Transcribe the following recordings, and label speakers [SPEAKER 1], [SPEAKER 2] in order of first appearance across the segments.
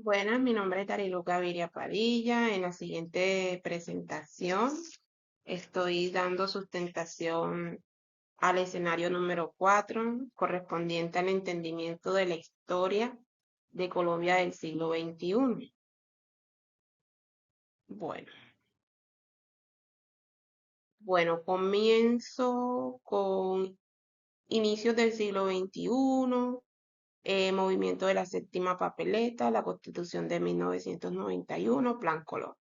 [SPEAKER 1] Buenas, mi nombre es Dariluca Viria Padilla. En la siguiente presentación estoy dando sustentación al escenario número 4, correspondiente al entendimiento de la historia de Colombia del siglo XXI. Bueno, comienzo con inicios del siglo XXI, movimiento de la séptima papeleta, la Constitución de 1991, Plan Colombia.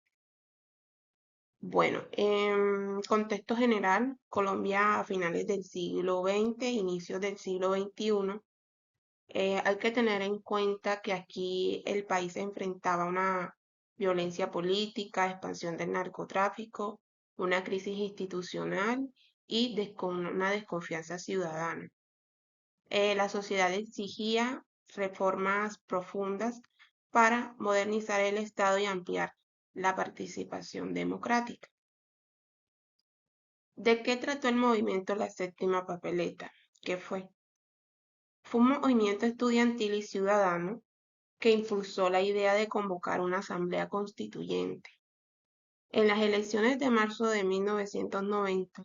[SPEAKER 1] Bueno, en contexto general, Colombia a finales del siglo XX, inicios del siglo XXI, hay que tener en cuenta que aquí el país se enfrentaba a una violencia política, expansión del narcotráfico, una crisis institucional y una desconfianza ciudadana. La sociedad exigía reformas profundas para modernizar el Estado y ampliar la participación democrática. ¿De qué trató el movimiento La Séptima Papeleta? ¿Qué fue? Fue un movimiento estudiantil y ciudadano que impulsó la idea de convocar una asamblea constituyente. En las elecciones de marzo de 1990,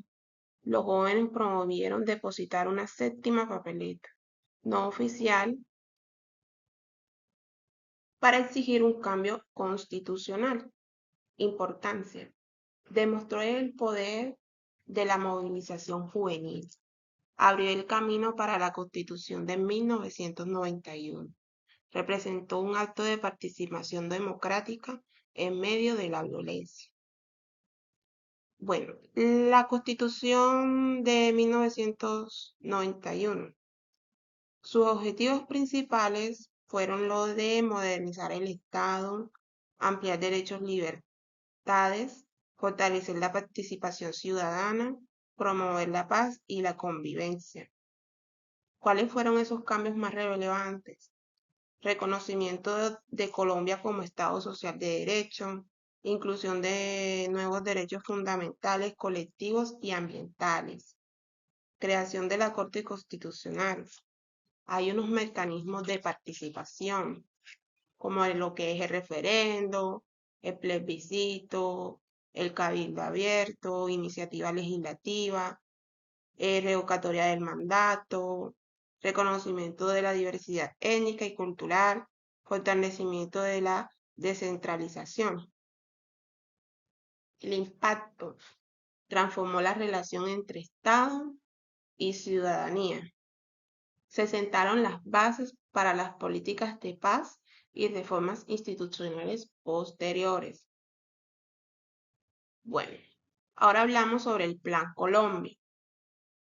[SPEAKER 1] los jóvenes promovieron depositar una séptima papeleta, no oficial, para exigir un cambio constitucional. Importancia. Demostró el poder de la movilización juvenil. Abrió el camino para la Constitución de 1991. Representó un acto de participación democrática en medio de la violencia. Bueno, la Constitución de 1991. Sus objetivos principales fueron los de modernizar el Estado, ampliar derechos, libertades, fortalecer la participación ciudadana, promover la paz y la convivencia. ¿Cuáles fueron esos cambios más relevantes? Reconocimiento de Colombia como Estado social de derecho, inclusión de nuevos derechos fundamentales, colectivos y ambientales, creación de la Corte Constitucional. Hay unos mecanismos de participación, como lo que es el referendo, el plebiscito, el cabildo abierto, iniciativa legislativa, revocatoria del mandato, reconocimiento de la diversidad étnica y cultural, fortalecimiento de la descentralización. El impacto transformó la relación entre Estado y ciudadanía. Se sentaron las bases para las políticas de paz y reformas institucionales posteriores. Bueno, ahora hablamos sobre el Plan Colombia.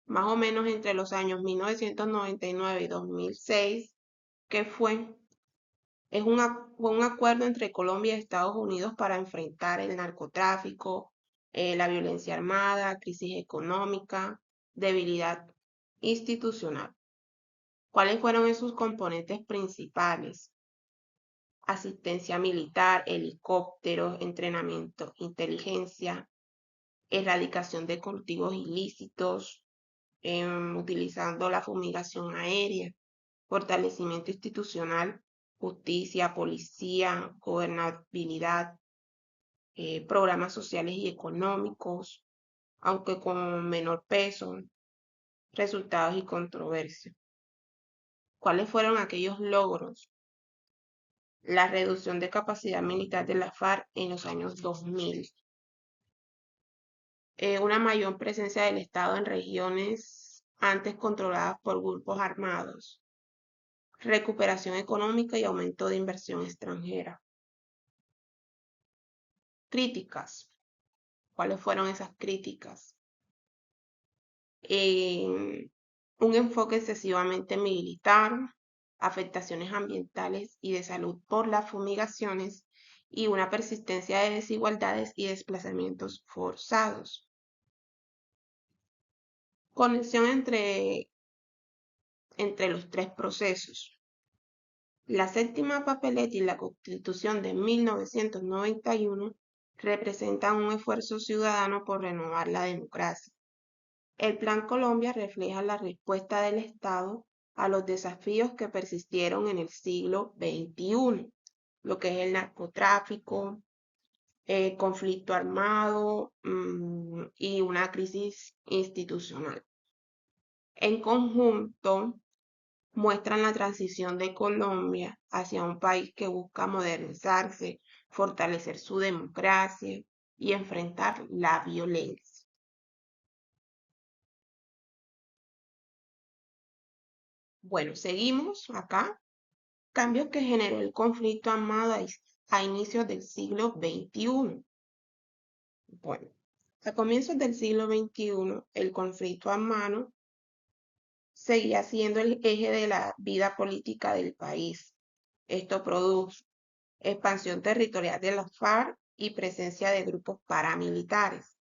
[SPEAKER 1] Más o menos entre los años 1999 y 2006, que fue fue un acuerdo entre Colombia y Estados Unidos para enfrentar el narcotráfico, la violencia armada, crisis económica, debilidad institucional. ¿Cuáles fueron esos componentes principales? Asistencia militar, helicópteros, entrenamiento, inteligencia, erradicación de cultivos ilícitos, utilizando la fumigación aérea, fortalecimiento institucional, justicia, policía, gobernabilidad, programas sociales y económicos, aunque con menor peso, resultados y controversias. ¿Cuáles fueron aquellos logros? La reducción de capacidad militar de la FARC en los años 2000, una mayor presencia del Estado en regiones antes controladas por grupos armados, recuperación económica y aumento de inversión extranjera. Críticas. ¿Cuáles fueron esas críticas? Un enfoque excesivamente militar, afectaciones ambientales y de salud por las fumigaciones y una persistencia de desigualdades y desplazamientos forzados. Conexión entre los tres procesos. La séptima papeleta y la Constitución de 1991 representan un esfuerzo ciudadano por renovar la democracia. El Plan Colombia refleja la respuesta del Estado a los desafíos que persistieron en el siglo XXI. lo que es el narcotráfico, conflicto armado, y una crisis institucional. En conjunto, muestran la transición de Colombia hacia un país que busca modernizarse, fortalecer su democracia y enfrentar la violencia. Bueno, seguimos acá. Cambios que generó el conflicto armado a inicios del siglo XXI. Bueno, a comienzos del siglo XXI, el conflicto armado seguía siendo el eje de la vida política del país. Esto produjo expansión territorial de las FARC y presencia de grupos paramilitares,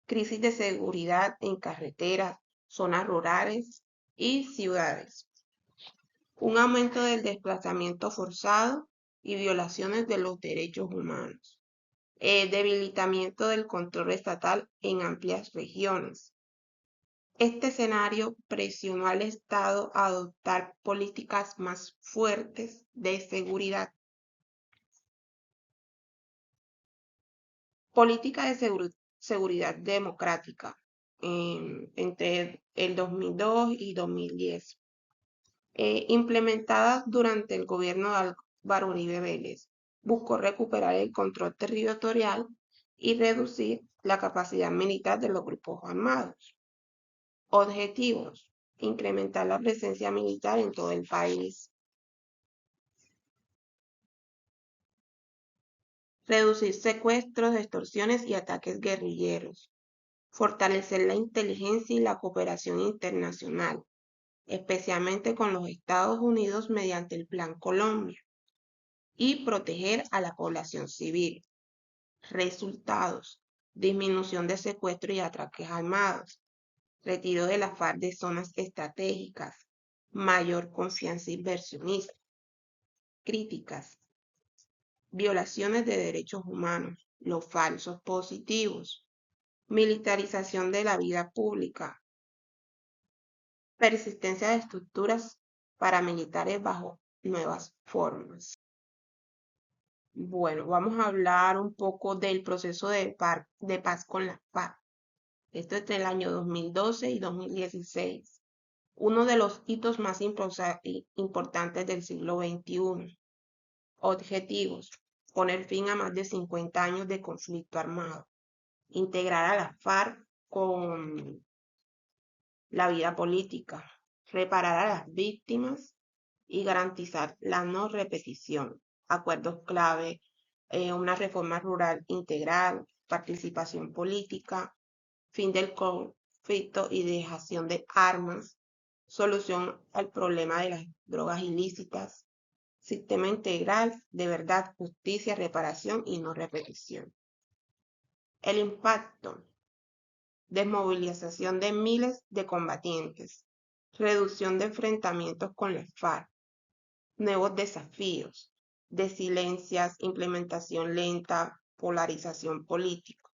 [SPEAKER 1] crisis de seguridad en carreteras, zonas rurales y ciudades, un aumento del desplazamiento forzado y violaciones de los derechos humanos, debilitamiento del control estatal en amplias regiones. Este escenario presionó al Estado a adoptar políticas más fuertes de seguridad. Política de seguridad democrática entre el 2002 y 2010, implementada durante el gobierno de Álvaro Uribe Vélez. Buscó recuperar el control territorial y reducir la capacidad militar de los grupos armados. Objetivos: incrementar la presencia militar en todo el país, reducir secuestros, extorsiones y ataques guerrilleros, fortalecer la inteligencia y la cooperación internacional, especialmente con los Estados Unidos mediante el Plan Colombia, y proteger a la población civil. Resultados: disminución de secuestros y ataques armados, retiro de la FARC de zonas estratégicas, mayor confianza inversionista. Críticas: violaciones de derechos humanos, los falsos positivos, militarización de la vida pública, persistencia de estructuras paramilitares bajo nuevas formas. Bueno, vamos a hablar un poco del proceso de paz con la FARC. Esto entre el año 2012 y 2016. Uno de los hitos más importantes del siglo XXI. Objetivos: poner fin a más de 50 años de conflicto armado. Integrar a la FARC con la vida política. Reparar a las víctimas y garantizar la no repetición. Acuerdos clave: una reforma rural integral, participación política, fin del conflicto y dejación de armas, solución al problema de las drogas ilícitas, sistema integral de verdad, justicia, reparación y no repetición. El impacto: desmovilización de miles de combatientes, reducción de enfrentamientos con las FARC, nuevos desafíos, desilencias, implementación lenta, polarización política.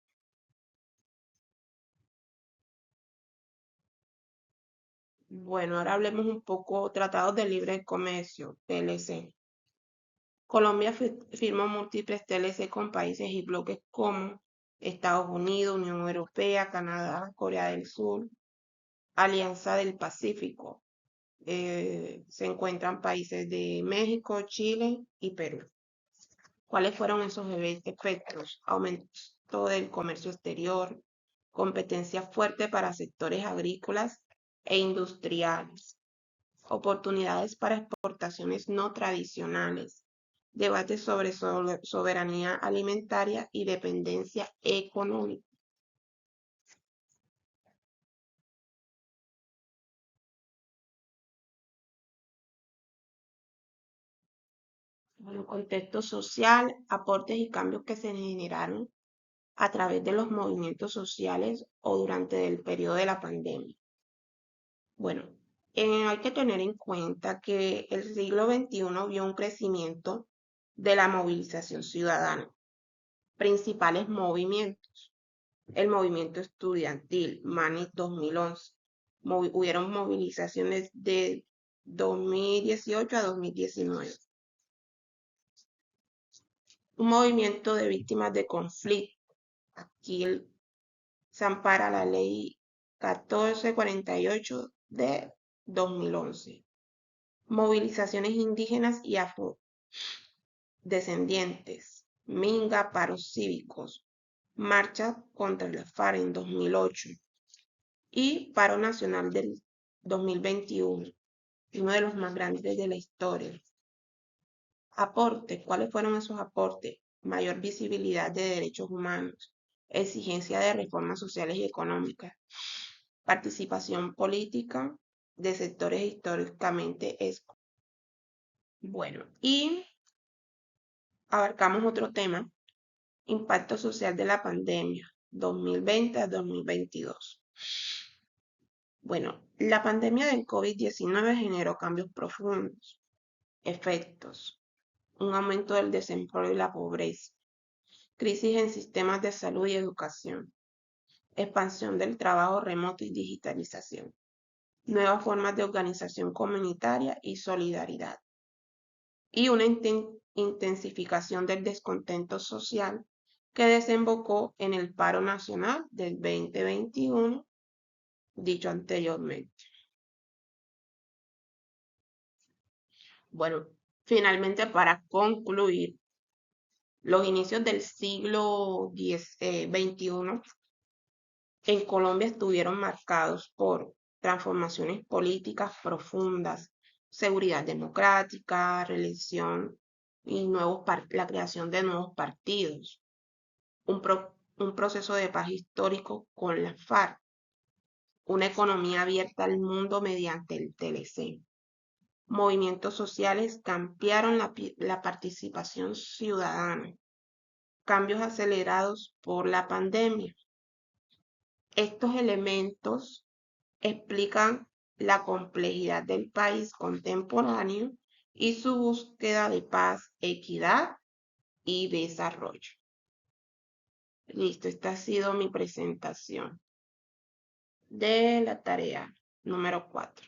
[SPEAKER 1] Bueno, ahora hablemos un poco tratados de libre comercio, TLC. Colombia firmó múltiples TLC con países y bloques como Estados Unidos, Unión Europea, Canadá, Corea del Sur, Alianza del Pacífico. Se encuentran países de México, Chile y Perú. ¿Cuáles fueron esos efectos? Aumento del comercio exterior, competencia fuerte para sectores agrícolas e industriales, oportunidades para exportaciones no tradicionales, debates sobre soberanía alimentaria y dependencia económica. Bueno, contexto social, aportes y cambios que se generaron a través de los movimientos sociales o durante el periodo de la pandemia. Bueno, hay que tener en cuenta que el siglo XXI vio un crecimiento de la movilización ciudadana. Principales movimientos: el movimiento estudiantil, MANI 2011. Hubieron movilizaciones de 2018 a 2019. Un movimiento de víctimas de conflicto. Aquí se ampara la ley 1448 de 2011. Movilizaciones indígenas y afrodescendientes. Minga, paros cívicos. Marcha contra la FARC en 2008. Y paro nacional del 2021, uno de los más grandes de la historia. Aportes, ¿cuáles fueron esos aportes? Mayor visibilidad de derechos humanos, exigencia de reformas sociales y económicas, participación política de sectores históricamente excluidos. Bueno, y abarcamos otro tema, impacto social de la pandemia, 2020 a 2022. Bueno, la pandemia del COVID-19 generó cambios profundos, efectos, un aumento del desempleo y la pobreza, crisis en sistemas de salud y educación, expansión del trabajo remoto y digitalización, nuevas formas de organización comunitaria y solidaridad, y una intensificación del descontento social que desembocó en el paro nacional del 2021, dicho anteriormente. Bueno, finalmente para concluir, los inicios del siglo XXI en Colombia estuvieron marcados por transformaciones políticas profundas, seguridad democrática, reelección y la creación de nuevos partidos, un proceso de paz histórico con la FARC, una economía abierta al mundo mediante el TLC. Movimientos sociales que ampliaron la participación ciudadana, cambios acelerados por la pandemia. Estos elementos explican la complejidad del país contemporáneo y su búsqueda de paz, equidad y desarrollo. Listo, esta ha sido mi presentación de la tarea número 4.